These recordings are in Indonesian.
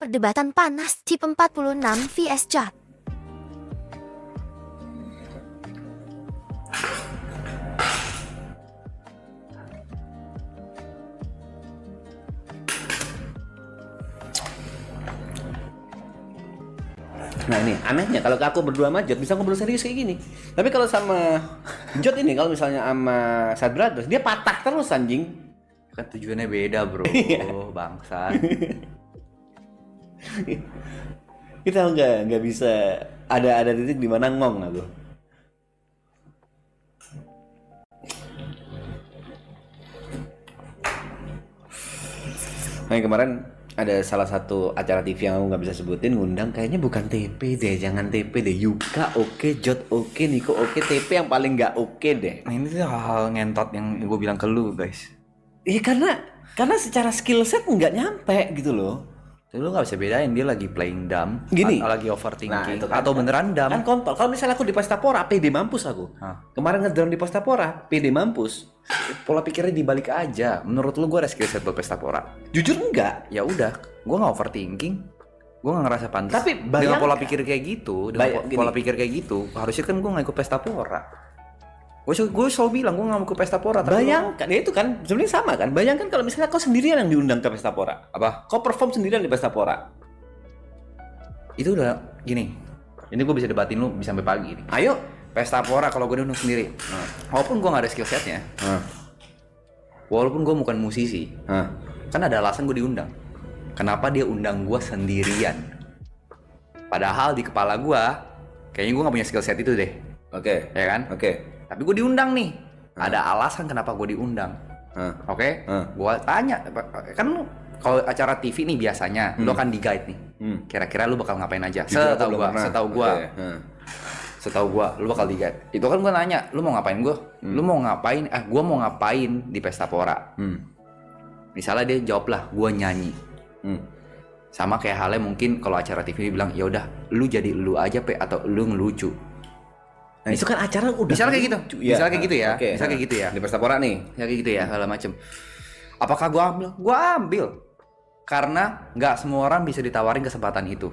Perdebatan panas Tip 46 vs Jat. Nah ini anehnya kalau aku berdua sama Jot bisa ngobrol serius kayak gini. Tapi kalau sama Jot ini kalau misalnya sama Sad Brothers dia patah terus anjing. Kan tujuannya beda bro, bangsa. Kita nggak bisa ada titik di mana ngong aku. Nah kemarin ada salah satu acara TV yang aku nggak bisa sebutin ngundang kayaknya bukan TP deh, jangan TP deh. Yuka oke, Jot oke, Niko oke, TP yang paling nggak oke deh. Nah ini tuh hal ngentot yang gue bilang ke lu guys. Iya karena secara skill set nggak nyampe gitu loh. Jadi lu gak bisa bedain dia lagi playing dumb, Gini. atau lagi overthinking, Itu kan, atau beneran dumb. Kan kontol. Kalau misalnya aku di Pesta Pora, PD mampus aku. Kemarin ngedrone di Pesta Pora, PD mampus. Pola pikirnya dibalik aja. Menurut lu gue ada skill set buat pesta pora? Jujur enggak. Ya udah, gue gak overthinking. Gue gak ngerasa pantas. Tapi dengan bayangkan. pola pikir kayak gitu, dengan Gini. pola pikir kayak gitu, harusnya kan gue gak ikut pesta pora. Gue selalu bilang gue gak mau ke pesta pora. Bayangkan, ya itu kan sebenarnya sama kan. Bayangkan kalau misalnya kau sendirian yang diundang ke Pesta Pora. Apa? Kau perform sendirian di Pesta Pora. Itu udah gini. Ini gue bisa debatin lu bisa sampai pagi nih. Ayo. Pesta pora kalau gue diundang sendiri. Walaupun gue gak ada skill setnya. Walaupun gue bukan musisi. Kan ada alasan gue diundang. Kenapa dia undang gue sendirian? Padahal di kepala gue kayaknya gue gak punya skill set itu deh. Oke. Ya kan? Oke. Tapi gue diundang nih. Ada alasan kenapa gue diundang. Oke? Gue tanya. Kan lu kalau acara TV nih biasanya lu akan di-guide nih. Kira-kira lu bakal ngapain aja? Setahu gua lu bakal di-guide. Itu kan gua nanya, lu mau ngapain gua? Lu mau ngapain? Gua mau ngapain di Pesta Pora? Misalnya dia jawab lah, gua nyanyi. Sama kayak halnya mungkin kalau acara TV dia bilang, ya udah, lu jadi lu aja atau lu ngelucu. Nah, itu kan acara udah. Misalnya kayak gitu. Ya. Misalnya kayak gitu ya. Oke. Misalnya kayak gitu ya. Di Pesta Pora nih. Ya kayak gitu ya, segala macem. Apakah gua ambil? Gua ambil. Karena nggak semua orang bisa ditawarin kesempatan itu.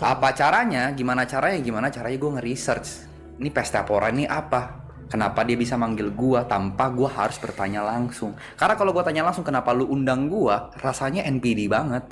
Apa caranya? Gimana caranya gue nge-research. Ini Pesta Pora ini apa? Kenapa dia bisa manggil gua tanpa gua harus bertanya langsung? Karena kalau gua tanya langsung kenapa lu undang gua, rasanya NPD banget.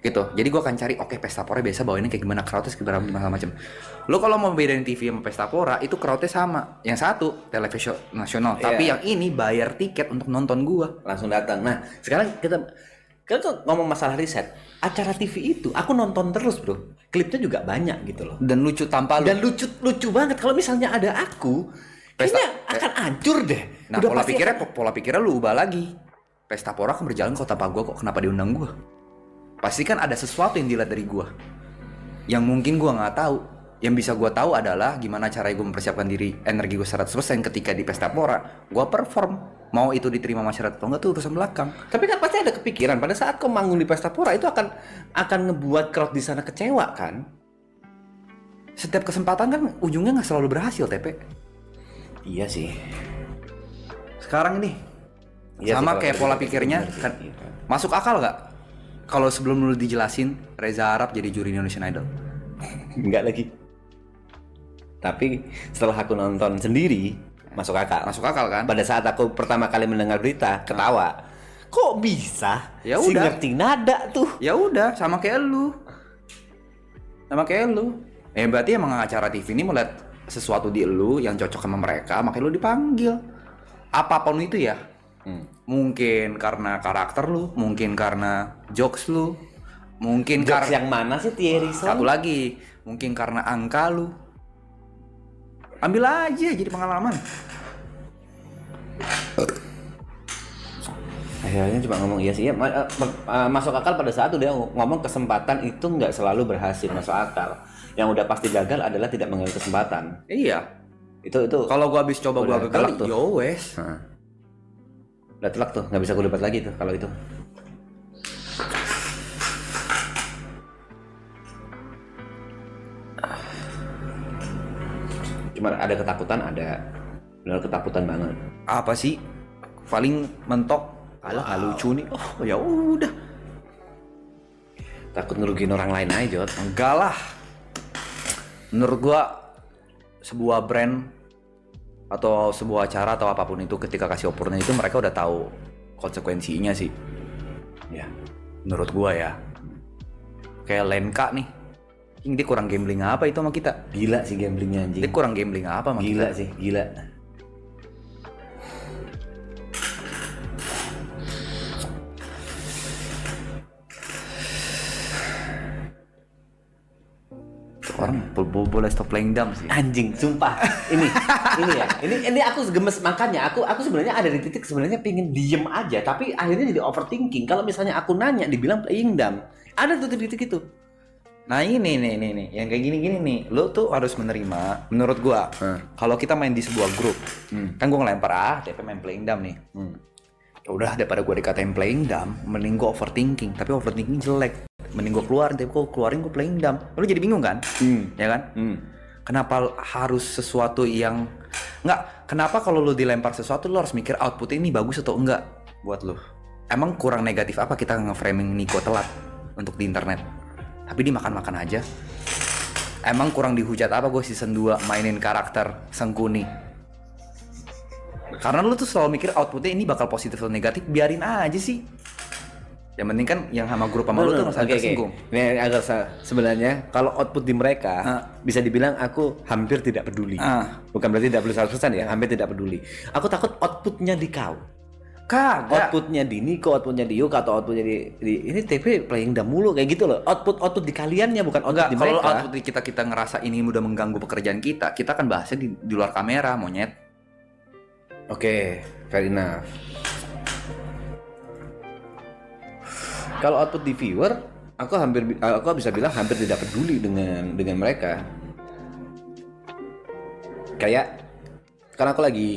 Gitu. Jadi gua akan cari oke, Pesta Pora biasa bawainnya kayak gimana, crowdnya segala macam. Lu kalau mau bedain TV sama Pesta Pora itu crowdnya sama. Yang satu televisi nasional, tapi yang ini bayar tiket untuk nonton gua. Langsung datang. Nah, sekarang kita tuh ngomong masalah riset. Acara TV itu aku nonton terus, Bro. Klipnya juga banyak gitu loh. Dan lucu tanpa lu. Dan lucu banget. Kalau misalnya ada aku, kayaknya akan hancur deh. Nah, pola pikirnya lu ubah lagi. Pesta Pora kan berjalan kok tanpa gua, kok kenapa diundang gua? Pasti kan ada sesuatu yang dilihat dari gua. Yang mungkin gua nggak tahu. Yang bisa gua tahu adalah gimana caranya gua mempersiapkan diri, energi gua 100% ketika di Pesta Pora. Gua perform. Mau itu diterima masyarakat atau enggak tuh urusan belakang. Tapi kan pasti ada kepikiran pada saat kau manggung di Pesta Pora itu akan ngebuat crowd di sana kecewa kan? Setiap kesempatan kan ujungnya nggak selalu berhasil, TP. Iya sih. Sekarang ini Iya sama sih, kayak pola pikirnya kan masuk akal nggak? Kalau sebelum lu dijelasin Reza Arab jadi juri Indonesian Idol. Enggak lagi. Tapi setelah aku nonton sendiri masuk akal kan? Pada saat aku pertama kali mendengar berita ketawa. Kok bisa? Ya Si udah. ngerti nada tuh. Ya udah, sama kayak lu. Berarti emang acara TV ini melihat sesuatu di lu yang cocok sama mereka, makanya lu dipanggil. Apapun itu ya. Mungkin karena karakter lu, mungkin karena jokes lu, mungkin Jokes yang mana sih Thierry Son? satu lagi, mungkin karena angka lu. Ambil aja jadi pengalaman. Akhirnya cuma ngomong iya sih ya, masuk akal pada saat dia ngomong kesempatan itu nggak selalu berhasil, masuk akal. Yang udah pasti gagal adalah tidak mengambil kesempatan. Iya. Itu Kalau gua habis coba gua gagal, yo wes. Udah telak tuh, nggak bisa gue debat lagi tuh kalau itu. Cuma ada ketakutan, benar ketakutan banget. Apa sih? Paling mentok. Alah, nggak lucu nih. Oh, ya udah. Takut ngerugiin orang lain aja, Jod. Enggak lah. Menurut gua sebuah brand atau sebuah acara atau apapun itu ketika kasih opportunity itu mereka udah tahu konsekuensinya sih. Ya, menurut gua ya. Kayak Lenka nih. Dia kurang gambling apa itu sama kita? Gila sih gamblingnya anjing. Dia kurang gambling apa sama Gila kita? sih, gila. Orang boleh stop playing dumb sih. Anjing, sumpah. Ini ya. Ini aku gemes, makanya aku sebenarnya ada di titik sebenarnya pingin diem aja, tapi akhirnya jadi overthinking. Kalau misalnya aku nanya dibilang playing dumb. Ada tuh titik itu. Nah ini nih, yang kayak gini-gini nih, lo tuh harus menerima. Menurut gua, kalau kita main di sebuah grup, kan gua ngelempar TP main playing dumb nih. Ya udah, daripada gua dikatain playing dumb, mending gua overthinking. Tapi overthinking jelek. Mending gua keluarin, tapi gua keluarin gua playing dumb. Lo jadi bingung kan? Ya kan? Kenapa harus sesuatu yang nggak? Kenapa kalau lo dilempar sesuatu lo harus mikir output ini bagus atau enggak buat lo? Emang kurang negatif apa kita nge-framing Nico telat untuk di internet? Tapi dimakan-makan aja. Emang kurang dihujat apa gue season 2 mainin karakter Sengkuni? Karena lu tuh selalu mikir outputnya ini bakal positif atau negatif, biarin aja sih. Yang penting kan yang sama grup sama lu tuh nggak tersinggung. Ini agak sebenarnya kalau output di mereka bisa dibilang aku hampir tidak peduli. Bukan berarti tidak peduli 100% ya, hampir tidak peduli. Aku takut outputnya di kau. Kagak. Outputnya di Niko, outputnya di Yuka, atau outputnya di ini TP playing dumb mulu kayak gitu loh. Output di kaliannya bukan output di mereka. Kalau output kita ngerasa ini udah mengganggu pekerjaan kita akan bahasnya di luar kamera, monyet. Oke, fair enough. Kalau output di viewer, aku bisa bilang hampir tidak peduli dengan mereka. Kayak karena aku lagi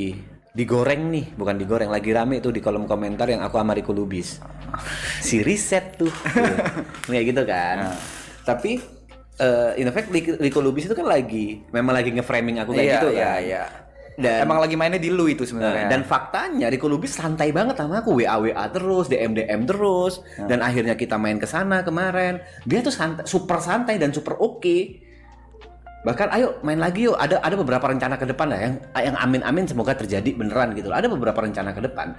digoreng nih, bukan digoreng, lagi rame tuh di kolom komentar yang aku sama Rico Lubis. Si riset tuh. Kayak gitu kan. Tapi in fact Rico Lubis itu kan memang lagi nge-framing aku kayak gitu kan. Iya. Dan emang lagi mainnya di lu itu sebenarnya. Dan faktanya Rico Lubis santai banget sama aku, WA terus, DM terus, dan akhirnya kita main ke sana kemarin. Dia tuh super santai dan super oke. Bahkan ayo main lagi yuk, ada beberapa rencana ke depan lah yang amin semoga terjadi beneran gitu. Ada beberapa rencana ke depan.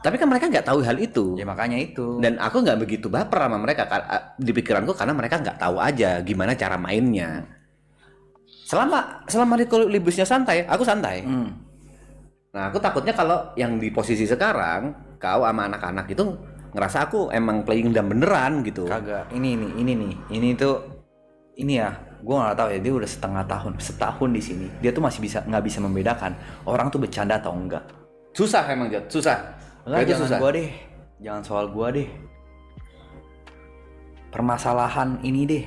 Tapi kan mereka nggak tahu hal itu. Ya makanya itu. Dan aku nggak begitu baper sama mereka di pikiranku karena mereka nggak tahu aja gimana cara mainnya. Selama Rico Lubisnya santai, aku santai. Nah, aku takutnya kalau yang di posisi sekarang kau sama anak-anak itu ngerasa aku emang playing dumb beneran gitu. Kagak. Ini ya. Gue nggak tahu ya, dia udah setahun di sini. Dia tuh masih nggak bisa membedakan orang tuh bercanda atau enggak. Susah emang Jod, susah. Enggak, itu susah. Jangan soal gua deh. Permasalahan ini deh.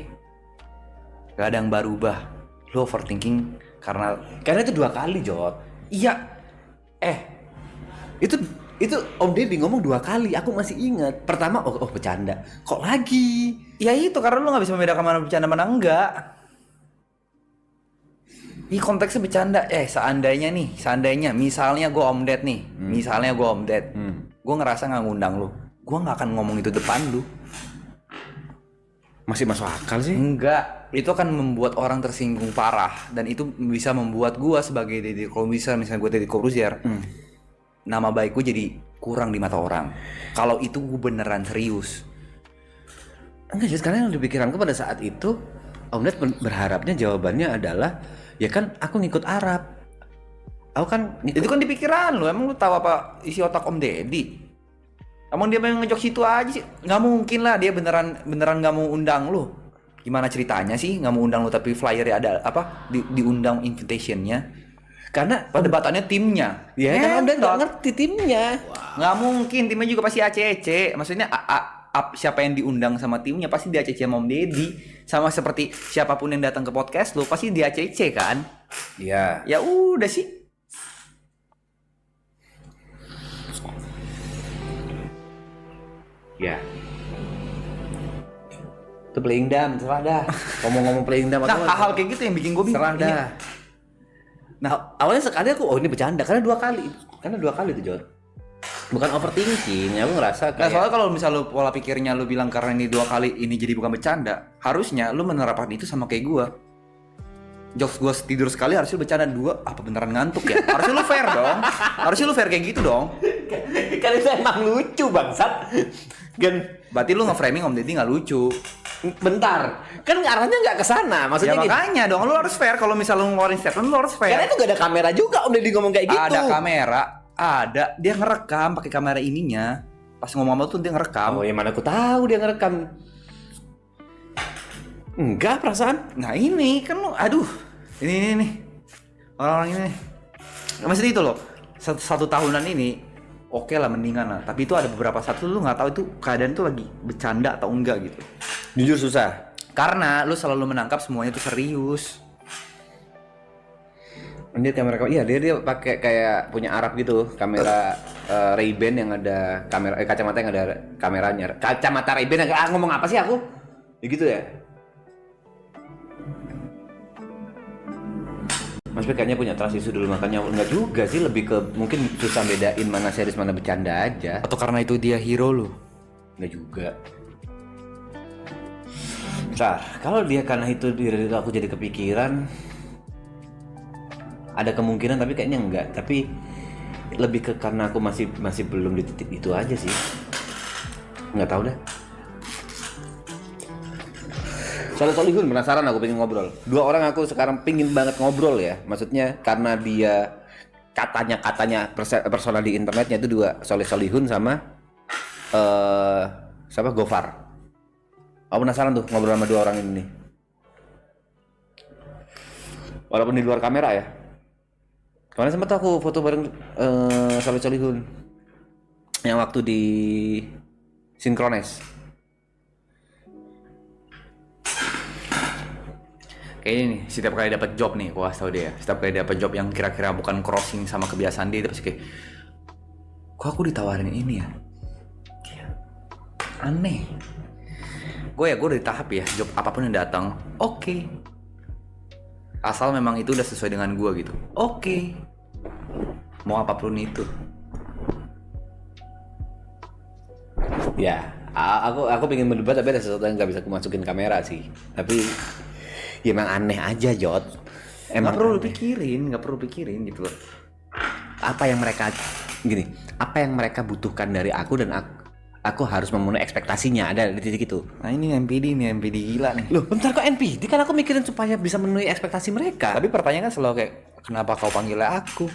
Gak ada yang berubah. Lo overthinking karena itu 2 kali Jod. iya. Itu Om Deddy ngomong 2 kali, aku masih ingat. Pertama, bercanda. Kok lagi? Ya itu karena lo nggak bisa membedakan mana bercanda mana enggak. Ini konteksnya bercanda. Seandainya misalnya gue Om Ded nih. Gue ngerasa nggak ngundang lo. Gue nggak akan ngomong itu depan lo. Masih masuk akal sih? Enggak. Itu akan membuat orang tersinggung parah. Dan itu bisa membuat gue sebagai Deddy Corbuzier, misalnya gue Deddy Corbuzier, nama baik gue jadi kurang di mata orang. Kalau itu gue beneran serius. Enggak, just karena yang di pikiranku pada saat itu Om Ded berharapnya jawabannya adalah ya kan aku ngikut Arab. Aku kan ngikut... Itu kan di pikiran lu. Emang lu tahu apa isi otak Om Deddy? Emang dia pengen ngejok situ aja sih? Nggak mungkin lah dia beneran nggak mau undang lu. Gimana ceritanya sih nggak mau undang lu tapi flyernya ada apa? Diundang invitationnya? Karena perdebatannya timnya. Ya kan Om Ded nggak ngerti timnya. Nggak mungkin, timnya juga pasti ACC. Maksudnya siapa yang diundang sama timnya pasti di ACC sama Om Deddy. Sama seperti siapapun yang datang ke podcast lu pasti di ACC kan? Iya. Ya udah sih. Ya. Itu playing dumb, serah dah. Ngomong-ngomong playing dumb. Nah, hal-hal kayak gitu yang bikin gue bingung. Serah dah. Nah, awalnya sekali aku, ini bercanda. Karena 2 kali. Karena 2 kali tuh, Jor. Bukan overthinking, aku ngerasa Nah, kayak soalnya kalau misal lu pola pikirnya lu bilang karena ini 2 kali ini jadi bukan bercanda, harusnya lu menerapkan itu sama kayak gua. Jokes gua tidur sekali harusnya lu bercanda 2, apa beneran ngantuk ya? Harusnya lu fair dong. Harusnya lu fair kayak gitu dong. kan itu emang lucu bangsat. Kan Berarti lu nge-framing Om Deddy nggak lucu. bentar, kan arahnya nggak ke sana. Ya Maksudnya gini, makanya dong, lu harus fair. Kalau misal lu ngeluarin statement, lu harus karena fair. itu gak ada kamera juga udah di ngomong kayak gitu. Ada kamera, ada. Dia ngerekam pakai kamera ininya. Pas ngomong tuh dia ngerekam. Oh ya mana aku tahu dia ngerekam. Enggak perasaan. Nah ini kan lu, aduh, ini nih orang-orang ini. Maksudnya itu loh, satu tahunan ini, oke lah mendingan lah. Tapi itu ada beberapa saat lu nggak tahu itu keadaan tuh lagi bercanda atau enggak gitu. Jujur susah. Karena lu selalu menangkap semuanya tuh serius. Dia kamera, iya dia pakai kayak punya Arab gitu, kamera Ray-Ban yang ada kamera kacamata yang ada kameranya. Kacamata Ray-Ban yang ngomong apa sih aku? Ya gitu ya. Mas Pek kayaknya punya trust issue dulu, makanya enggak juga sih, lebih ke mungkin susah bedain mana serius mana bercanda aja. Atau karena itu dia hero lu? Enggak juga. Bentar, kalau dia karena itu aku jadi kepikiran, ada kemungkinan tapi kayaknya enggak. Tapi lebih ke karena aku masih belum di titik itu aja sih. Nggak tahu dah. Solihun penasaran, aku pengen ngobrol. 2 orang aku sekarang pingin banget ngobrol ya. Maksudnya karena dia katanya personal di internetnya itu 2, Solihun sama siapa, Gofar. Aku penasaran tuh ngobrol sama 2 orang ini nih. Walaupun di luar kamera ya. Kemarin sempat aku foto bareng Solihun yang waktu di Synchronize. Kayaknya nih, setiap kali dapat job nih, gua kasih tau dia. Setiap kali dapat job yang kira-kira bukan crossing sama kebiasaan dia pasti kayak, kok aku ditawarin ini ya? Kayak aneh. Gue udah di tahap ya, job apapun yang datang, oke. Asal memang itu udah sesuai dengan gue gitu. Oke. Mau apapun itu. Ya, aku pengen mendebat tapi ada sesuatu yang nggak bisa aku masukin kamera sih. Tapi ya emang aneh aja, Jot. Emang nggak perlu pikirin gitu loh. Apa yang mereka butuhkan dari aku dan aku harus memenuhi ekspektasinya, ada di titik itu. Nah ini NPD gila nih. Loh, bentar kok NPD? Kan aku mikirin supaya bisa memenuhi ekspektasi mereka. Tapi pertanyaan kan selalu kayak, kenapa kau panggilnya aku?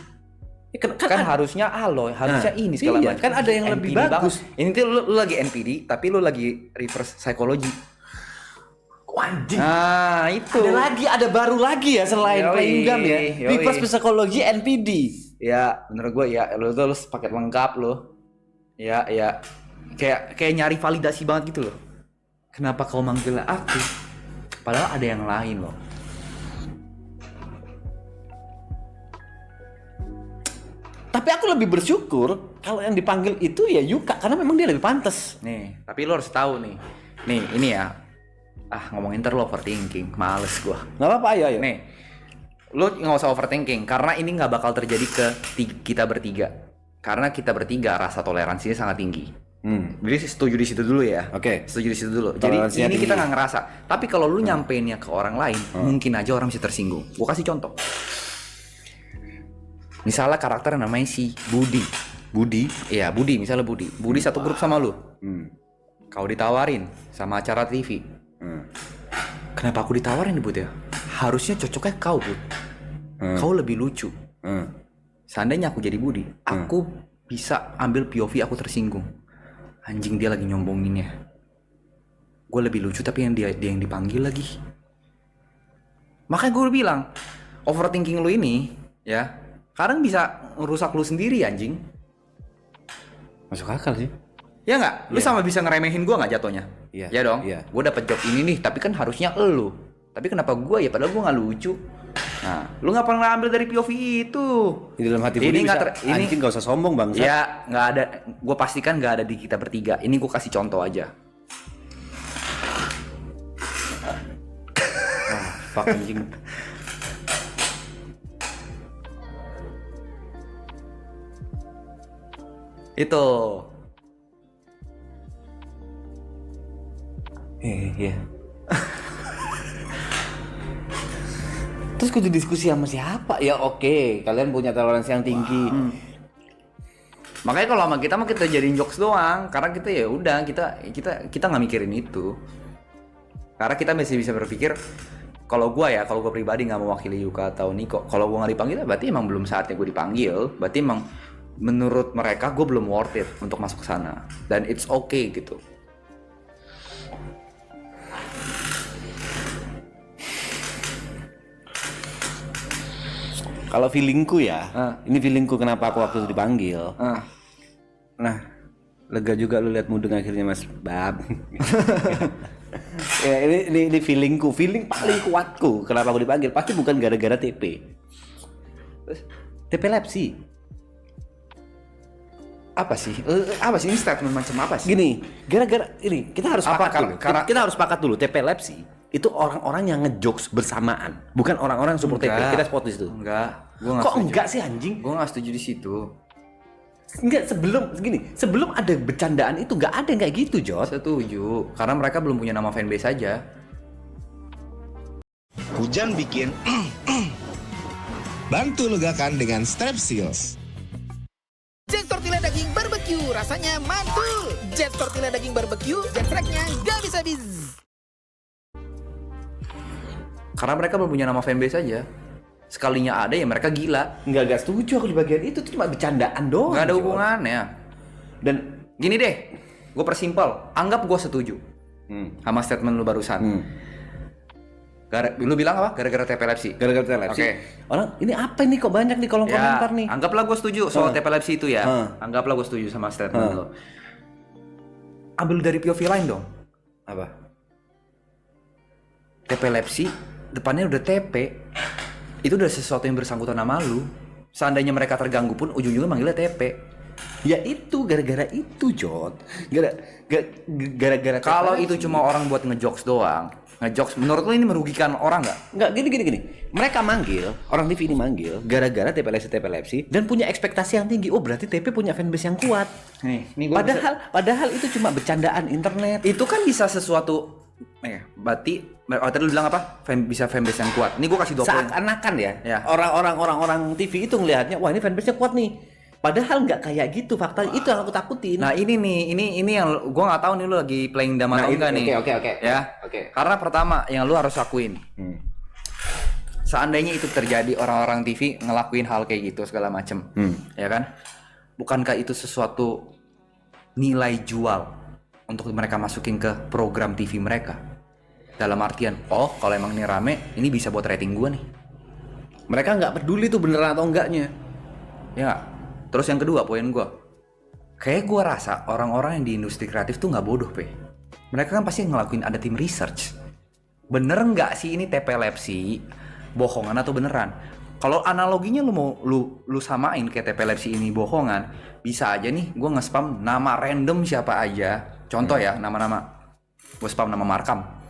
Ya, Kan harusnya aloy, harusnya ini segala iya, macam. kan ada yang lebih NPD bagus. banget. Ini tuh lu lagi NPD, tapi lu lagi reverse psychology. Anjing. Nah itu. Ada baru lagi ya selain Yoi, playing gum ya. yoi. Reverse psikologi NPD. Ya, menurut gue ya, lu paket lengkap lo. Ya. Kayak nyari validasi banget gitu loh. Kenapa kau manggil aku? Padahal ada yang lain loh. Tapi aku lebih bersyukur kalau yang dipanggil itu ya Yuka, karena memang dia lebih pantas. Nih, tapi lo harus tahu nih. Nih, ini ya. Ngomongin lo overthinking, males gua. Nggak apa-apa, ayo. Nih, lo nggak usah overthinking karena ini nggak bakal terjadi ke kita bertiga. Karena kita bertiga rasa toleransinya sangat tinggi. Jadi setuju di situ dulu ya. Oke. Setuju di situ dulu. Jadi Toleransinya ini tinggi. kita nggak ngerasa. Tapi kalau lu nyampeinnya ke orang lain, mungkin aja orang bisa tersinggung. Gua kasih contoh. Misalnya karakter yang namanya si Budi. Iya, Budi. Misalnya Budi. Budi satu grup sama lu. Kau ditawarin sama acara TV. Kenapa aku ditawarin nih Bud ya? Harusnya cocoknya kau Bud. Kau lebih lucu. Seandainya aku jadi Budi, aku bisa ambil POV aku tersinggung. Anjing, dia lagi nyombonginnya. Gue lebih lucu tapi yang dia yang dipanggil lagi. Makanya gue bilang, overthinking lu ini ya, kadang bisa ngerusak lu sendiri anjing. Masuk akal sih. Ya nggak? Lu sama bisa ngeremehin gue nggak jatuhnya? Iya. Ya dong. Iya. Gue dapet job ini nih, tapi kan harusnya elu. Tapi kenapa gue ya? Padahal gue nggak lucu. Nah, lu nggak pernah ambil dari POV itu. Di dalam hati Ini Budi nggak bisa, anjing gak usah sombong bang. Ya nggak ada. Gue pastikan nggak ada di kita bertiga. Ini gue kasih contoh aja. Fuck anjing. Itu. Iya. Terus kudu diskusi sama siapa? Ya oke, kalian punya toleransi yang tinggi. Makanya kalau sama kita mah kita jadiin jokes doang, karena kita ya udah kita nggak mikirin itu. Karena kita masih bisa berpikir, kalau gue pribadi nggak mewakili Yuka atau Niko, kalau gue nggak dipanggil, berarti emang belum saatnya gue dipanggil. Berarti emang menurut mereka gue belum worth it untuk masuk ke sana, dan it's okay gitu. Kalau feelingku ya, ini feelingku kenapa aku waktu itu dipanggil. Nah, lega juga lu lihat mudeng akhirnya Mas Bab. Ya, ini feelingku, feeling paling kuatku kenapa aku dipanggil pasti bukan gara-gara TP. TP Lepsi. Apa sih ini statement macam apa sih? Gini, gara-gara ini kita harus sepakat dulu. Kita harus sepakat dulu TP Lepsi itu orang-orang yang ngejokes bersamaan, bukan orang-orang yang support TP. Kita spot di situ. Enggak, gua nggak Kok setuju. enggak sih anjing? Gue nggak setuju di situ. Enggak, sebelum ada bercandaan itu enggak ada yang kayak gitu, Jod. Setuju, karena mereka belum punya nama fanbase aja. Hujan bikin bantu legakan dengan Strepsils. Jet Tortilla daging barbecue, rasanya mantul. Jet Tortilla daging barbecue, jet tracknya gak bisa habis. Karena mereka belum punya nama fanbase aja. Sekalinya ada ya mereka gila. Enggak setuju aku di bagian itu cuma bercandaan doang. Nggak ada Jod. hubungannya. Dan Gini deh, gue persimpel. Anggap gue setuju sama statement lu barusan. Lu bilang apa? Gara-gara TP Lepsi. gara-gara telepsi. Oke. Orang ini apa nih kok banyak nih kolom komentar nih. Anggaplah gue setuju soal TP Lepsi itu ya. Anggaplah gue setuju sama statement lo. Ambil dari POV lain dong. Apa? TP Lepsi, depannya udah TP. Itu udah sesuatu yang bersangkutan sama lu. Seandainya mereka terganggu pun ujung-ujungnya manggilnya TP. Ya itu gara-gara itu, Jod. Gara-gara Kalau TP itu Lepsi. cuma orang buat ngejokes doang. Ngejokes, menurut lu ini merugikan orang nggak? Enggak, gini. Mereka manggil, orang TV ini manggil gara-gara TP Lepsi dan punya ekspektasi yang tinggi. Oh, berarti TP punya fanbase yang kuat. Nih gua Padahal itu cuma bercandaan internet. itu kan bisa sesuatu. Berarti tadi lu bilang apa? Bisa fanbase yang kuat. Ini gue kasih 2 poin. Seakan-akan ya, Ya. orang TV itu ngelihatnya, wah ini fanbase-nya kuat nih. Padahal nggak kayak gitu, fakta itu yang aku takutin. Nah ini nih, ini yang gue nggak tahu nih lu lagi playing dama atau enggak nih. Oke. Ya. Oke. Karena pertama yang lu harus akuin. Seandainya itu terjadi orang-orang TV ngelakuin hal kayak gitu segala macem, ya kan? Bukankah itu sesuatu nilai jual untuk mereka masukin ke program TV mereka? Dalam artian, oh kalau emang ini rame, ini bisa buat rating gue nih. Mereka nggak peduli tuh beneran atau enggaknya. Ya nggak? Terus yang kedua poin gue, kayak gue rasa orang-orang yang di industri kreatif tuh nggak bodoh, Pe. Mereka kan pasti ngelakuin ada tim research. Bener nggak sih ini TP Lepsi bohongan atau beneran? Kalau analoginya lu mau lu samain kayak TP Lepsi ini bohongan, bisa aja nih gue nge-spam nama random siapa aja. Contoh ya, nama-nama. Gue spam nama Markam.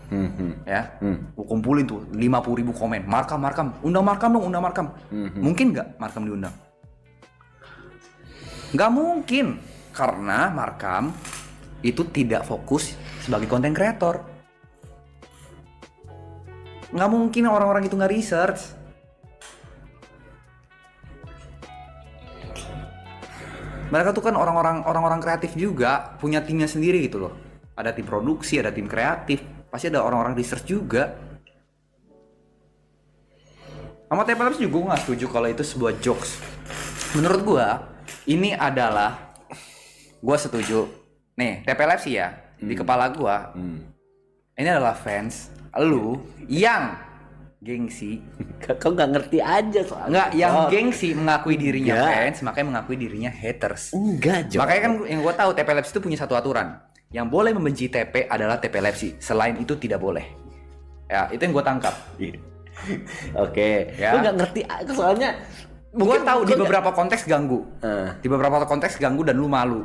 Ya, gue kumpulin tuh 50.000 komen. Markam, undang Markam dong, undang Markam. Mungkin nggak Markam diundang? Nggak mungkin, karena Markam itu tidak fokus sebagai konten kreator. Nggak mungkin orang-orang itu nggak research. Mereka tuh kan orang-orang kreatif juga, punya timnya sendiri gitu loh. Ada tim produksi, ada tim kreatif, pasti ada orang-orang research juga. Sama TP Lepsi juga gue nggak setuju kalau itu sebuah jokes. Menurut gue, ini adalah, gue setuju. Nih, TP Lepsi ya, di kepala gue, ini adalah fans lu yang gengsi. Kau nggak ngerti aja soalnya. Enggak, yang gengsi mengakui dirinya Enggak. fans, makanya mengakui dirinya haters. Enggak, Jod. Makanya kan yang gue tahu TP Lepsi itu punya satu aturan. Yang boleh membenci TP adalah TP Lepsi. Selain itu tidak boleh. Ya, itu yang gue tangkap. Oke. Ya. Gue nggak ngerti soalnya. Gue tahu di gua beberapa konteks ganggu. Di beberapa konteks ganggu dan lu malu.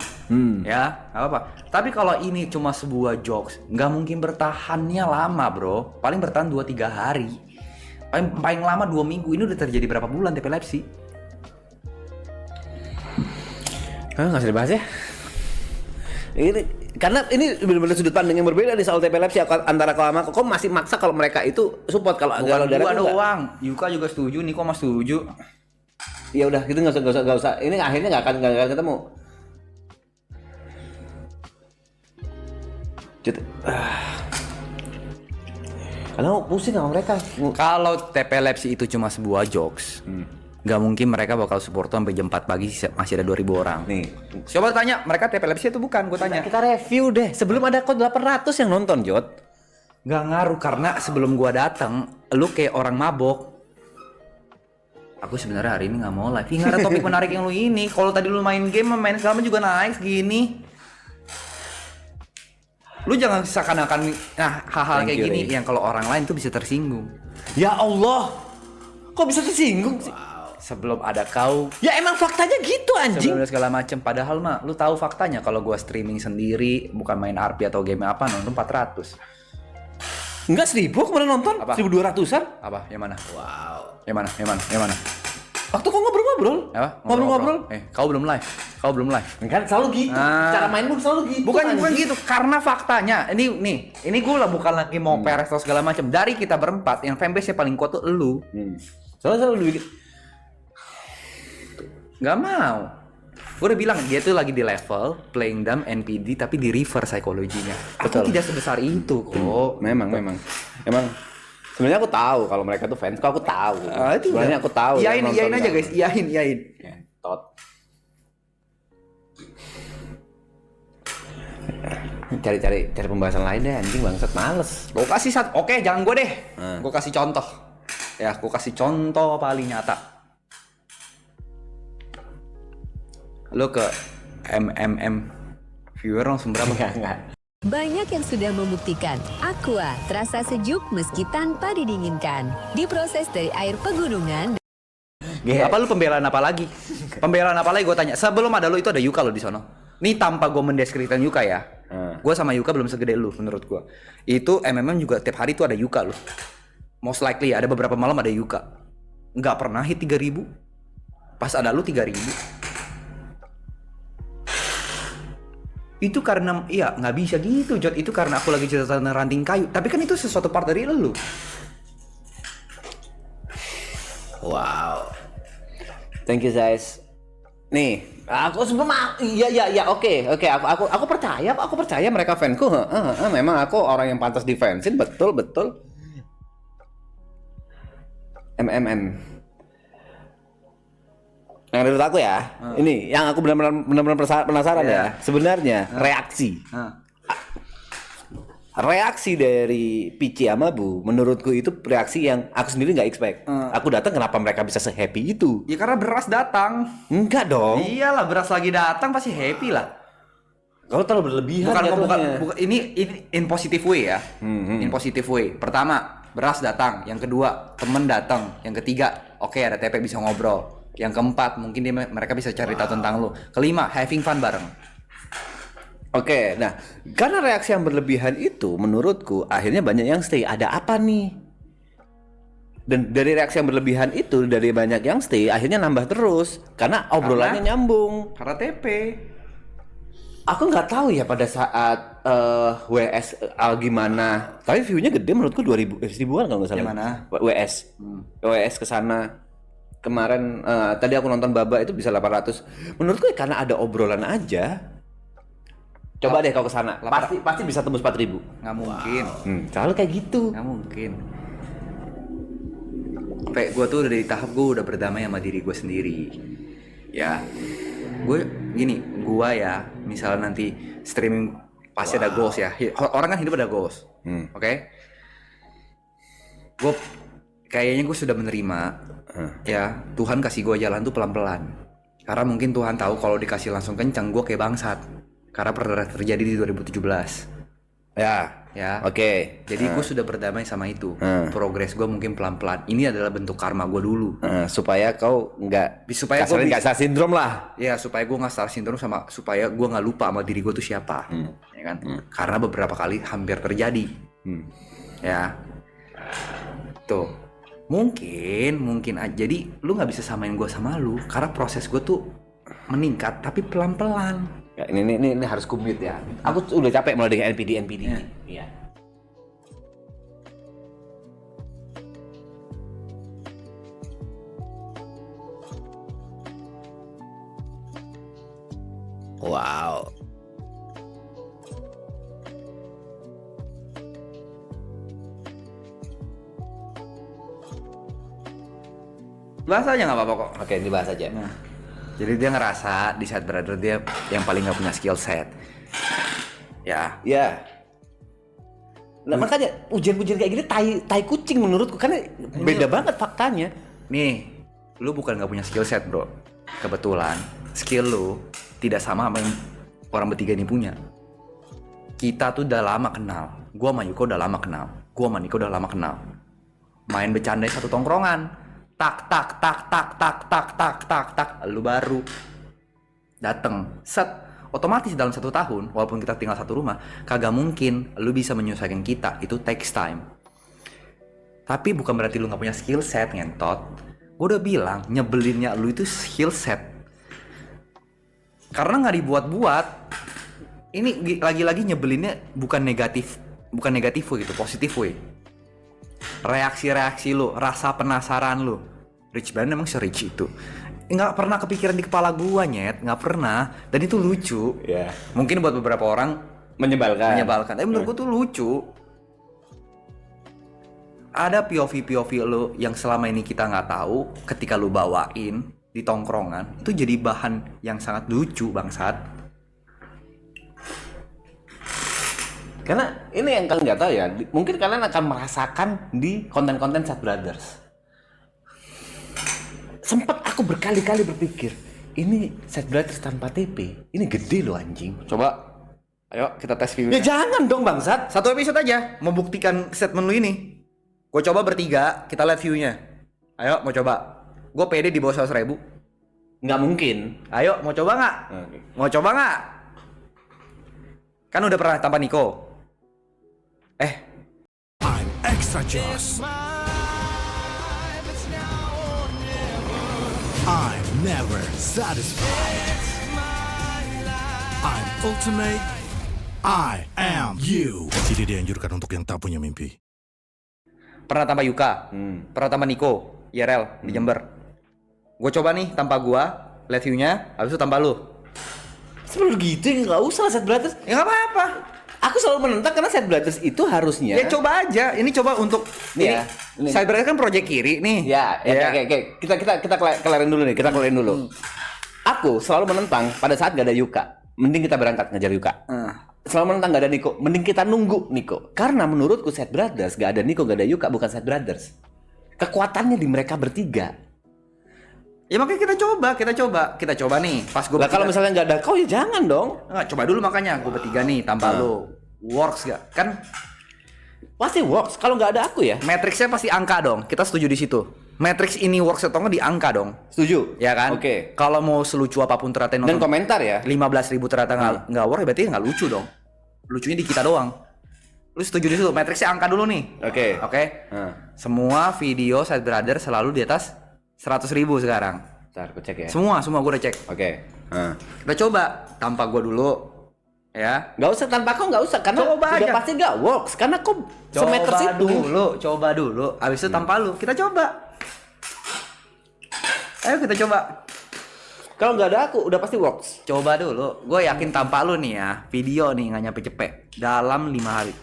Ya, nggak apa-apa. Tapi kalau ini cuma sebuah jokes, nggak mungkin bertahannya lama, bro. Paling bertahan 2-3 hari. Paling lama 2 minggu. Ini udah terjadi berapa bulan TP Lepsi? Nggak usah dibahas ya. Ini karena ini benar-benar sudut pandang yang berbeda nih soal TP Lab sih antara kau sama kau masih maksa kalau mereka itu support kalau Bukan dari gua aku enggak. doang. Yuka juga setuju, Niko mah setuju. Ya udah gitu nggak usah. Ini akhirnya nggak akan ketemu. Kalau pusing sama mereka. Kalau TP Labs itu cuma sebuah jokes, nggak mungkin mereka bakal support sampai jam 4 pagi masih ada 2.000 orang. Nih, Coba tanya, mereka TP Labs itu bukan, gue tanya. kita review deh. Sebelum ada kode 800 yang nonton, Jot. Nggak ngaruh karena sebelum gua datang, lu kayak orang mabok. Aku sebenarnya hari ini nggak mau live. Nggak ada topik menarik yang lu ini. Kalau tadi lu main game, main segala juga naik segini. Lu jangan seakan-akan hal-hal Thank kayak you, gini Ray. yang kalau orang lain tuh bisa tersinggung. Ya Allah. Kok bisa tersinggung sih? Sebelum ada kau, Ya emang faktanya gitu anjing. sebelum ada segala macem. Padahal mah, lu tahu faktanya kalau gua streaming sendiri, bukan main RP atau game apa, nonton 400. Enggak 1000 kemarin nonton, Apa? 1200-an. Apa? Yang mana? Wow. Yang mana? Yang mana? Yang mana? Waktu kok ngobrol-ngobrol. Apa? Ngobrol-ngobrol. Kau belum live. Kau belum live. Kan selalu gitu. Ah. Cara main lu selalu gitu. Bukan anjing. gitu, karena faktanya ini gue lah bukan lagi mau peres atau segala macam. Dari kita berempat, yang fanbase paling kuat tuh elu. Soalnya selalu bikin. Nggak mau. Gue udah bilang dia tuh lagi di level playing dumb NPD tapi di reverse psikologinya. Aku Betul. tidak sebesar itu kok. Memang. Emang sebenarnya aku tahu kalau mereka tuh fans, kok aku tahu. Itu sebenarnya aku tahu. Iyain yang nonton aja kan. guys, iyain. Tot. Cari pembahasan lain deh anjing bangsat males. Gue kasih satu, oke jangan gue deh. Hmm. Gue kasih contoh. Ya, gue kasih contoh paling nyata. Lo ke MMM viewer langsung berapa? Enggak. Banyak yang sudah membuktikan Aqua terasa sejuk meski tanpa didinginkan. Diproses dari air pegunungan. Apa lu pembelaan apa lagi? Pembelaan apa lagi gue tanya. Sebelum ada lu itu ada Yuka lo di sono. Nih tanpa gue mendeskripsikan Yuka ya. Gue sama Yuka belum segede lu menurut gue. Itu MMM juga tiap hari tuh ada Yuka lo. Most likely ada beberapa malam ada Yuka. Nggak pernah hit 3.000. Pas ada lu 3.000. Itu karena iya nggak bisa gitu Jod, itu karena aku lagi cerita tentang ranting kayu, tapi kan itu sesuatu part dari lu. Wow. Thank you guys. Nih, aku sebelum iya oke. Aku percaya mereka fanku. Memang aku orang yang pantas defensin, betul. MMM. Yang menurut aku ya, ini yang aku benar-benar penasaran ya. Sebenarnya reaksi dari Pici sama Bu, menurutku itu reaksi yang aku sendiri nggak expect. Aku datang kenapa mereka bisa se-happy itu? Ya karena beras datang. Enggak dong. Iyalah beras lagi datang pasti happy lah. Kalau terlalu berlebihan Bukan ini in positive way ya. In positive way. Pertama, beras datang. Yang kedua, temen datang. Yang ketiga, oke ada TP bisa ngobrol. Yang keempat, mungkin mereka bisa cari tahu tentang lu. Kelima, having fun bareng. Oke, nah karena reaksi yang berlebihan itu menurutku akhirnya banyak yang stay. Ada apa nih? Dan dari reaksi yang berlebihan itu dari banyak yang stay akhirnya nambah terus karena obrolannya nyambung. Karena TP. Aku nggak tahu ya pada saat WS gimana. Tapi view-nya gede menurutku 2.000 1000-an kalau nggak salah. Yang mana? WS. WS kesana. Kemarin tadi aku nonton Baba itu bisa 800. Menurutku ya karena ada obrolan aja. Coba deh kau kesana. Pasti bisa tembus 4.000. Nggak mungkin. Selalu kayak gitu. Nggak mungkin. Sampai gue tuh udah di tahap gue udah berdamai sama diri gue sendiri. Ya, gue gini, gue ya, misalnya nanti streaming pasti ada goals ya. Orang kan hidup ada goals, oke? Gue kayaknya gue sudah menerima, ya Tuhan kasih gue jalan tuh pelan-pelan. Karena mungkin Tuhan tahu kalau dikasih langsung kencang, gue kayak bangsat. Karena pernah terjadi di 2017. Ya. Oke. Jadi gue sudah berdamai sama itu. Progres gue mungkin pelan-pelan. Ini adalah bentuk karma gue dulu. Supaya kau nggak Supaya gue nggak star sindrom lah. Ya supaya gue nggak star syndrome sama supaya gue nggak lupa sama diri gue tuh siapa, ya kan? Karena beberapa kali hampir terjadi, ya. Tuh, mungkin aja. Jadi lu nggak bisa samain gue sama lu, karena proses gue tuh meningkat tapi pelan-pelan. Ya, ini harus kumit ya. Aku udah capek mulai dengan NPD ini. Iya. Wow. Bahas aja nggak apa-apa kok. Oke, dibahas aja. Nah, jadi dia ngerasa di Set Brother dia yang paling nggak punya skill set. Ya, Ya. Nah, makanya ujian-ujian kayak gini tai kucing menurutku karena beda banget faktanya. nih, lu bukan nggak punya skill set bro. Kebetulan skill lu tidak sama yang orang bertiga ini punya. Kita tuh udah lama kenal. Gua sama Yuko udah lama kenal. Gua sama Niko udah lama kenal. Main bercanda satu tongkrongan. Tak tak tak tak tak tak tak tak tak. Lu baru dateng. Set. Otomatis dalam 1 tahun, walaupun kita tinggal satu rumah, kagak mungkin lu bisa menyelesaikan kita. Itu takes time. Tapi bukan berarti lu nggak punya skill set, ngentot. Gue udah bilang, nyebelinnya lu itu skill set. Karena nggak dibuat-buat. Ini lagi-lagi nyebelinnya bukan negatif way gitu, positif way. Reaksi-reaksi lu, rasa penasaran lu. Rich Brian emang se-rich itu. Nggak pernah kepikiran di kepala gua, Nyet. Nggak pernah. Dan itu lucu. Ya. Mungkin buat beberapa orang Menyebalkan. tapi menurut gua tuh lucu. Ada POV lu yang selama ini kita nggak tahu, ketika lu bawain di tongkrongan, itu jadi bahan yang sangat lucu, bangsat. Karena ini yang kalian nggak tahu ya, mungkin kalian akan merasakan di konten-konten Set Brothers. Sempat aku berkali-kali berpikir, ini Set Brothers tanpa TP, ini gede loh anjing. Coba, ayo kita tes view. Ya jangan dong bangsat. 1 episode aja, membuktikan statement lu ini. Gue coba bertiga, kita lihat view-nya. Ayo, mau coba. Gue pede di bawah 100.000. Nggak mungkin. Ayo, mau coba nggak? Oke. Mau coba nggak? Kan udah pernah tanpa Niko. I'm extra Joss. I'm never satisfied. I'm ultimate. I am you. Tidak dianjurkan untuk yang tak punya mimpi. Pernah tanpa Yuka. Pernah tanpa Niko. IRL di Jember. Gue coba nih tanpa gua, lihat view-nya, habis itu tanpa lu. Sebelum gitu nggak usah lah Set Brothers. Ya nggak apa-apa. Aku selalu menentang karena Set Brothers itu harusnya. Ya coba aja. Ini coba untuk Nih ya, ini. Saya berarti kan project kiri nih. Ya, oke. Kita kelarin dulu nih. Kita kelarin dulu. Aku selalu menentang pada saat gak ada Yuka. Mending kita berangkat ngejar Yuka. Selalu menentang gak ada Niko. Mending kita nunggu Niko. Karena menurutku Set Brothers gak ada Niko, gak ada Yuka, bukan Set Brothers. Kekuatannya di mereka bertiga. Ya makanya kita coba nih. Pas gue Lah kalau misalnya nggak ada kau ya jangan dong. nggak, coba dulu makanya gue bertiga nih tanpa lo. Works gak? Kan Pasti works. Kalau nggak ada aku ya. matriksnya pasti angka dong. Kita setuju di situ. Matriks ini works atau nggak di angka dong. Setuju? Ya kan? Oke. Kalau mau selucu apapun ternyata Dan komentar ya. 15.000 ternyata nggak works, berarti nggak lucu dong. Lucunya di kita doang. Lu setuju di situ? Matriksnya angka dulu nih. Oke. Semua video Set Brother selalu di atas 100.000 sekarang. Bentar, aku cek ya. Semua gue udah cek. Oke. Kita coba tanpa gue dulu, ya. Nggak usah tanpa kau nggak usah karena Coba udah aja. pasti nggak works karena kau semeter situ. Coba dulu. Abis itu tanpa lu, kita coba. Ayo kita coba. Kalau nggak ada aku udah pasti works. Coba dulu. Gue yakin tanpa lu nih ya, video nih nggak nyampe cepet dalam 5 hari.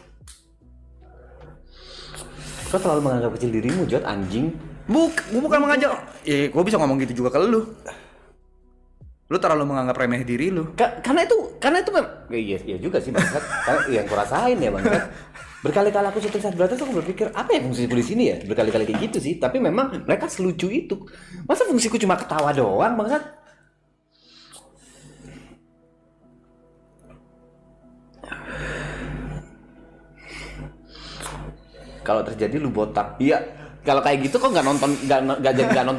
Kau terlalu menganggap kecil dirimu, Jod, anjing. Gue bukan mengajak. Gue bisa ngomong gitu juga ke lu. Lu terlalu menganggap remeh diri lu. Karena itu iya juga sih bangsat. Karena yang kurasain ya bangsat. Berkali-kali aku syuting Set Brothers aku berpikir apa ya fungsiku di sini ya? Berkali-kali kayak gitu sih. Tapi memang mereka selucu itu. Masa fungsiku cuma ketawa doang bangsat? Kalau terjadi lu botak. Iya. Kalau kayak gitu kok nggak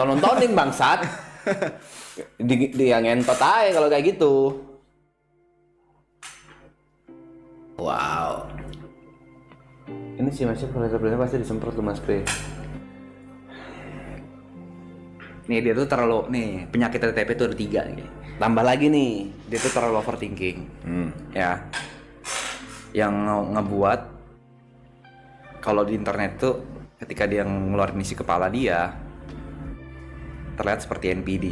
nontonin bangsat. Dia ngentot aja kalau kayak gitu. Wow. Ini sih masih kalau pasti disemprot tuh mas Pre. Nih dia tuh terlalu, nih penyakit TTP tuh ada 3 nih. Tambah lagi nih. Dia tuh terlalu overthinking. Ya. Yang ngebuat kalau di internet tuh ketika dia ngeluarin isi kepala dia terlihat seperti NPD.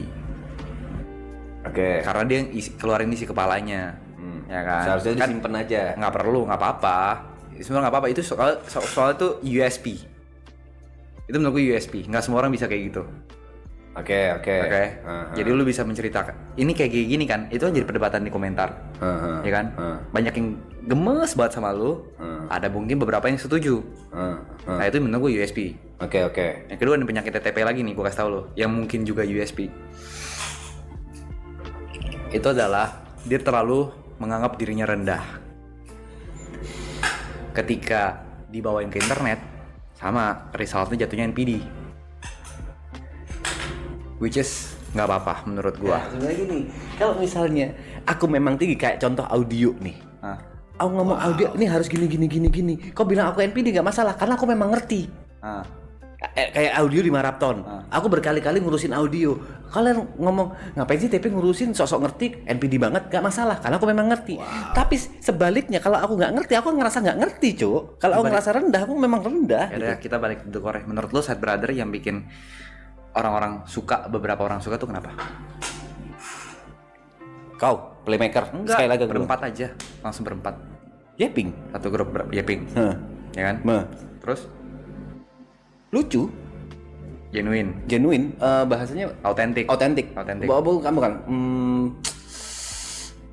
Oke. Karena dia keluarin isi kepalanya. Ya kan? Seharusnya Kan disimpan aja. nggak perlu, nggak apa-apa. Sebenarnya nggak apa-apa. Itu soal itu USP. Itu menurut gue USP. Nggak semua orang bisa kayak gitu. Oke. Jadi lu bisa menceritakan. Ini kayak gini kan. Itu kan jadi perdebatan di komentar. Ya kan? Banyak yang gemes banget sama lu. Ada mungkin beberapa yang setuju. Nah itu menurut gue USP. Oke. Yang kedua ada penyakit TTP lagi nih, gue kasih tau lo. Yang mungkin juga USP. Itu adalah dia terlalu menganggap dirinya rendah. Ketika dibawain ke internet, sama resultnya jatuhnya NPD. Which is nggak apa-apa menurut gua. Nah, sebenarnya gini, kalau misalnya aku memang tinggi kayak contoh audio nih. Aku ngomong audio ini harus gini. Kau bilang aku NPD nggak masalah karena aku memang ngerti. Kayak audio di maraton. Aku berkali-kali ngurusin audio. Kalian ngomong ngapain sih TP ngurusin sosok ngerti NPD banget, gak masalah karena aku memang ngerti. Tapi sebaliknya kalau aku nggak ngerti, aku ngerasa nggak ngerti, Cuk. Kalau aku ngerasa rendah, aku memang rendah. Ya kita balik ke Korek. Menurut lo Side Brother yang bikin orang-orang suka, beberapa orang suka tuh kenapa? Kau playmaker. Enggak, Sekali lagi berempat aja, langsung berempat. Yeping. Satu grup Yeping. Ya kan? Terus Lucu, genuine, bahasanya autentik. Bukan.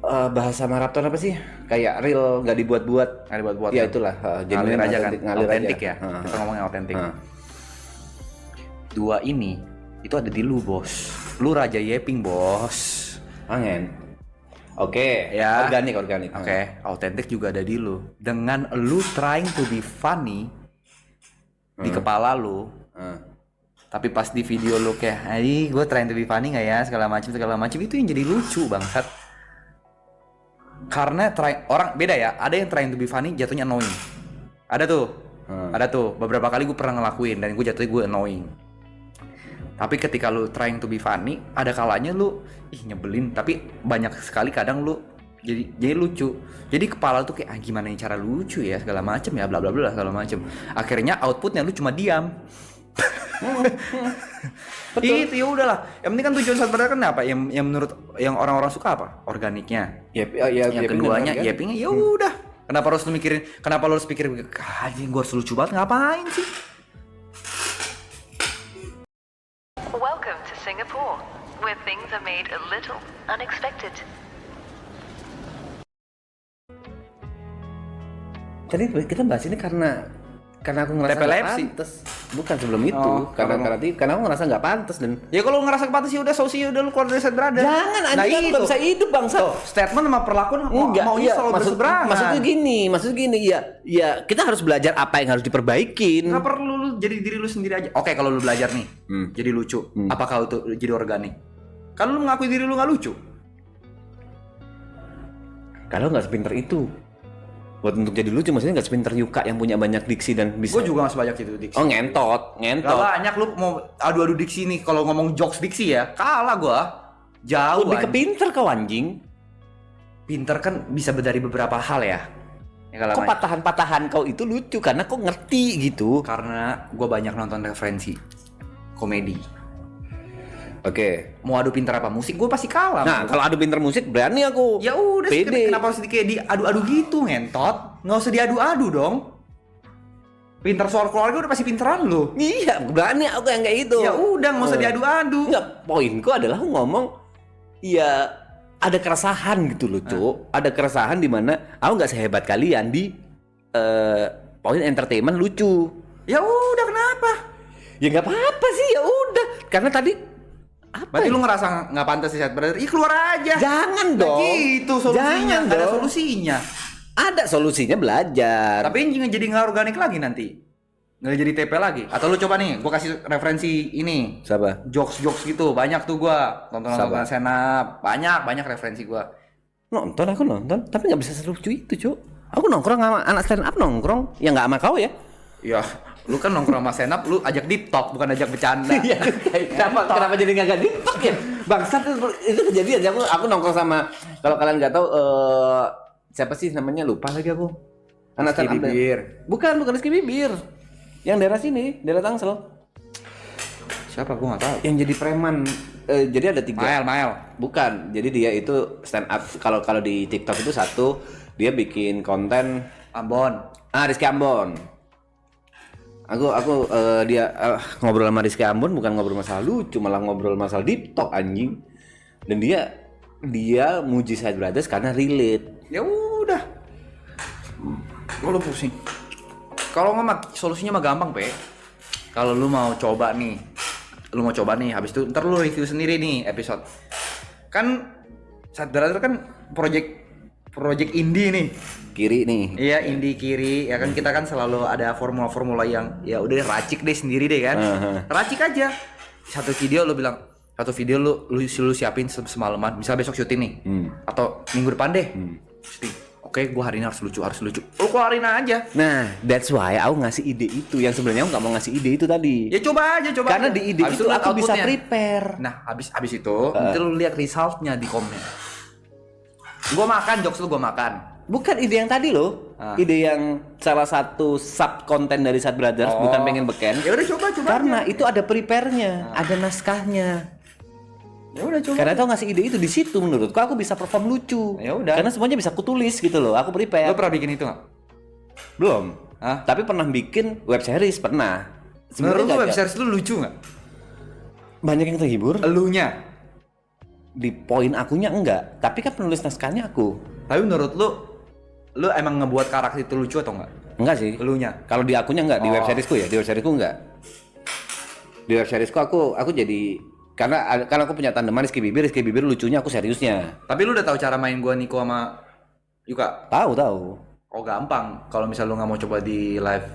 Bahasa maraton apa sih? Kayak real, nggak dibuat-buat. Ya itulah. Ngalir aja kan, autentik ya. Ha. Kita ngomongnya autentik. Dua ini itu ada di lu, bos. Lu Raja Yeping, bos. Angen. Oke, Ya. organik. Oke, autentik juga ada di lu. Dengan lu trying to be funny di kepala lu, tapi pas di video lu kayak, gue trying to be funny nggak ya, segala macam itu yang jadi lucu bangsat. Karena orang beda ya, ada yang trying to be funny jatuhnya annoying. Ada tuh, beberapa kali gue pernah ngelakuin dan gue jatuhnya gue annoying. Tapi ketika lu trying to be funny, ada kalanya lu nyebelin, tapi banyak sekali kadang lu jadi lucu. Jadi kepala tuh kayak gimana nih cara lucu ya, segala macem ya, bla bla bla segala macem. Akhirnya outputnya lu cuma diam. Itu ya udahlah. Yang penting kan tujuan Side Brother kan apa? Yang menurut yang orang-orang suka apa? Organiknya. Yang keduanya Yepingnya ya udah. Kenapa harus lu mikirin? Kenapa lu harus pikir anjing gua harus lucu banget, ngapain sih? Welcome to Singapore, where things are made a little unexpected. Tadi kita bahas ini karena aku ngerasa nggak Epilepsi. pantas. Bukan sebelum itu, karena aku ngerasa nggak pantas dan Ya kalau lu ngerasa kepantas ya udah solusinya udah lu keluar dari Side Brother. jangan anjing, aku nggak bisa hidup bangsa. Statement sama perlakuan Enggak, maunya selalu berseberangan. maksudnya gini, ya kita harus belajar apa yang harus diperbaikin. Nggak perlu lu jadi diri lu sendiri aja. Oke, kalau lu belajar nih, jadi lucu. Apakah itu jadi organik? Kan lu mengakui diri lu nggak lucu. Kalau nggak sepinter itu, buat untuk jadi lucu maksudnya nggak sepinter Yuka yang punya banyak diksi dan bisa. Gue juga nggak sebanyak itu diksi. Oh ngentot. Gak banyak lu mau adu-adu diksi nih. Kalau ngomong jokes diksi ya, kalah gua. Jauh. Lebih ke pinter kau anjing. Pinter kan bisa dari beberapa hal ya. Kok patahan-patahan kau itu lucu karena kau ngerti gitu. Karena gua banyak nonton referensi komedi. Oke. Mau adu pinter apa musik, gue pasti kalah. Nah, kalau adu pinter musik berani aku. Ya udah, pede. kenapa harus kayak diadu-adu gitu, ngentot? Nggak usah diadu-adu dong. Pinter soal keluarga udah pasti pinteran lu. Iya, berani aku yang kayak gitu. Ya udah, nggak usah diadu-adu. Enggak, poinku adalah aku ngomong ya ada keresahan gitu loh, Cuk. Ada keresahan di mana aku nggak sehebat kalian di poin entertainment lucu. Ya udah, kenapa? Ya nggak apa-apa sih, ya udah. Karena tadi Berarti lu ngerasa nggak pantas di Side Brother? Ih, keluar aja. Jangan dong. Gitu solusinya. Jangan Nggak ada dong. solusinya. Ada solusinya belajar. Tapi ini jadi nggak organik lagi nanti. Nggak jadi TP lagi. Atau lu coba nih, gua kasih referensi ini. Siapa? Jokes gitu, banyak tuh gua. Tonton-tonton senap. Banyak referensi gua. Aku nonton, tapi nggak bisa selucu itu, Cuk. Aku nongkrong sama anak stand up nongkrong, ya nggak sama kau ya. Ya, Lu kan nongkrong sama Senap, lu ajak deep talk bukan ajak bercanda. Iya, kenapa jadi nggak dipak ya? Bangsat itu kejadian. Aku nongkrong sama, kalau kalian nggak tahu siapa sih namanya, lupa lagi aku. Anak Rizky stand up. Bibir. Bukan Rizky Bibir. Yang daerah sini, daerah Tangsel. Siapa gua nggak tahu. Yang jadi preman. Jadi ada 3. Mael. Bukan. Jadi dia itu stand up. Kalau di TikTok itu satu, dia bikin konten Ambon. Rizky Ambon. Aku dia ngobrol sama Rizky Ambon bukan ngobrol masalah lucu, malah ngobrol masalah deep talk anjing. Dan dia muji Side Brothers karena relate. Ya udah. Lu pusing. Kalau nggak solusinya mah gampang, Pe. Kalau lu mau coba nih, habis itu ntar lu review sendiri nih episode. Kan Side Brothers kan project indie nih. Kiri nih. Iya, indie kiri. Ya kan kita kan selalu ada formula-formula yang ya udah racik deh sendiri deh kan. Racik aja. Satu video lu siapin semalaman. Misal besok syuting nih. Atau minggu depan deh. Syuting. Oke, gua hari ini harus lucu. Lu keluarin aja. Nah, that's why aku ngasih ide itu. Yang sebenarnya aku nggak mau ngasih ide itu tadi. Ya coba aja. Karena di ide Habis itu lihat aku bisa outputnya. prepare. Nah, habis itu nanti lu lihat resultnya di komen. Gua makan jokes lu, gua makan. Bukan ide yang tadi loh. Ide yang salah satu sub konten dari Side Brothers, bukan pengen beken. Ya udah coba Karena aja. itu ada prepare-nya, ada naskahnya. Ya udah coba. Karena tau ngasih ide itu di situ menurutku aku bisa perform lucu. Ya udah. Karena semuanya bisa kutulis gitu loh. Aku Lu prepare. pernah bikin itu nggak? Belum. Hah? Tapi pernah bikin web series pernah. Menurut lu nggak web ada- series lu lucu nggak? banyak yang terhibur. Elunya. Di poin akunya enggak. Tapi kan penulis naskahnya aku. Tapi menurut lu emang ngebuat karakter itu lucu atau enggak? Enggak sih. Elunya. Kalau di akunya enggak, di Oh. web seriesku ya. Di web seriesku enggak. Di web seriesku aku jadi karena aku punya tandeman Rizky Bibir lucunya, aku seriusnya. Tapi lu udah tahu cara main gua Niko sama Yuka? Tahu. Oh gampang. Kalau misal lu nggak mau coba di live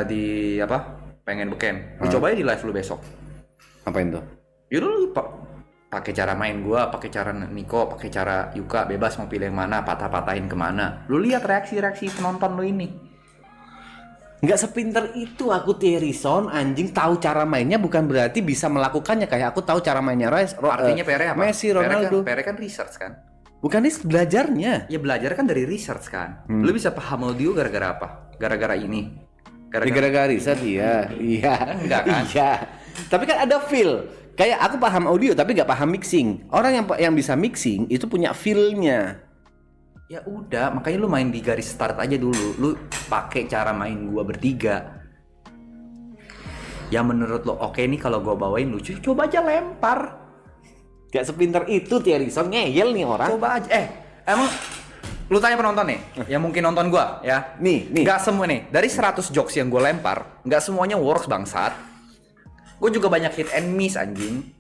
di apa? Pengen beken. Lu coba aja di live lu besok. Apain tuh? Yaudah lu pakai cara main gua, pakai cara Niko, pakai cara Yuka, bebas mau pilih yang mana, patah-patahin kemana. Lu lihat reaksi penonton lu ini. Nggak sepinter itu aku Thierryson, anjing. Tahu cara mainnya bukan berarti bisa melakukannya. Kayak aku tahu cara mainnya Artinya PR apa? Messi, Ronaldo. PR kan research kan? Bukan ini belajarnya. Ya belajar kan dari research kan. Lu bisa paham audio gara-gara apa? Gara-gara ini. Gara-gara riset iya. Enggak kan? Iya. Tapi kan ada feel. Kayak aku paham audio tapi nggak paham mixing. Orang yang bisa mixing itu punya feel-nya. Ya udah, makanya lu main di garis start aja dulu. Lu pakai cara main gua bertiga. Yang menurut lo oke nih kalau gua bawain lucu, coba aja lempar. Gak sepinter itu Thierryson, ngeyel nih orang. Coba aja. Emang lu tanya penonton nih, yang mungkin nonton gua ya. Nih. Nggak semua nih, dari 100 jokes yang gua lempar, nggak semuanya works bangsat. Gue juga banyak hit and miss anjing.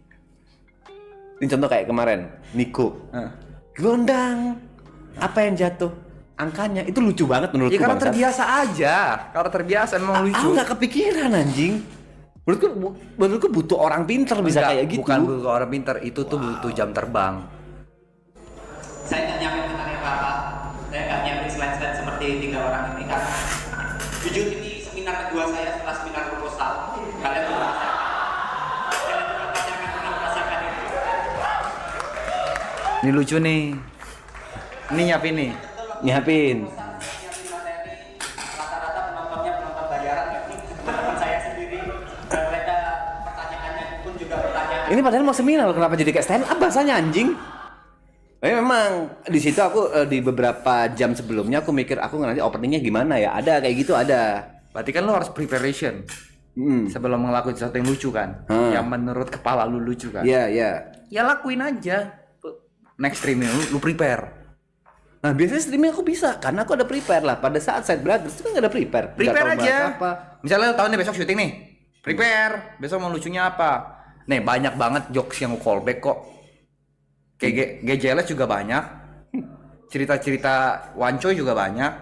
Ini contoh kayak kemarin, Niko. Gelondang. Apa yang jatuh? Angkanya itu lucu banget menurutku. Ya karena bangsat. terbiasa aja. Karena terbiasa memang lucu. Aku nggak kepikiran anjing. Menurutku butuh orang pinter bisa Enggak, kayak gitu. Bukan butuh orang pintar, itu tuh butuh jam terbang. Saya nggak nyiapin materi apa-apa. Saya nggak nyiapin slide-slide seperti 3 orang ini karena jujur ini seminar kedua saya setelah seminar proposal. Kalian belum merasakan ini. Ini lucu nih. Ini nyiapin nih. Nyiapin. Rata-rata penontonnya penonton bayaran ya. Teman-teman saya sendiri dan mereka pertanyaannya pun juga pertanyaan. Ini padahal mau seminar, kenapa jadi kayak stand up bahasanya anjing? Memang di situ aku di beberapa jam sebelumnya aku mikir aku nanti openingnya gimana ya. Ada kayak gitu ada. Berarti kan lo harus preparation sebelum ngelakuin sesuatu yang lucu kan. Yang menurut kepala lu lucu kan. Iya. Ya lakuin aja. Next streaming lu prepare. Nah biasanya streaming aku bisa karena aku ada prepare lah. Pada saat Side Brothers itu kan nggak ada prepare. Nggak Prepare tahu aja. bahas apa. Misalnya tahun nih besok syuting nih. Prepare. Besok mau lucunya apa? Nih banyak banget jokes yang callback kok. Kayak GJLS juga banyak. Cerita-cerita Wancoy juga banyak.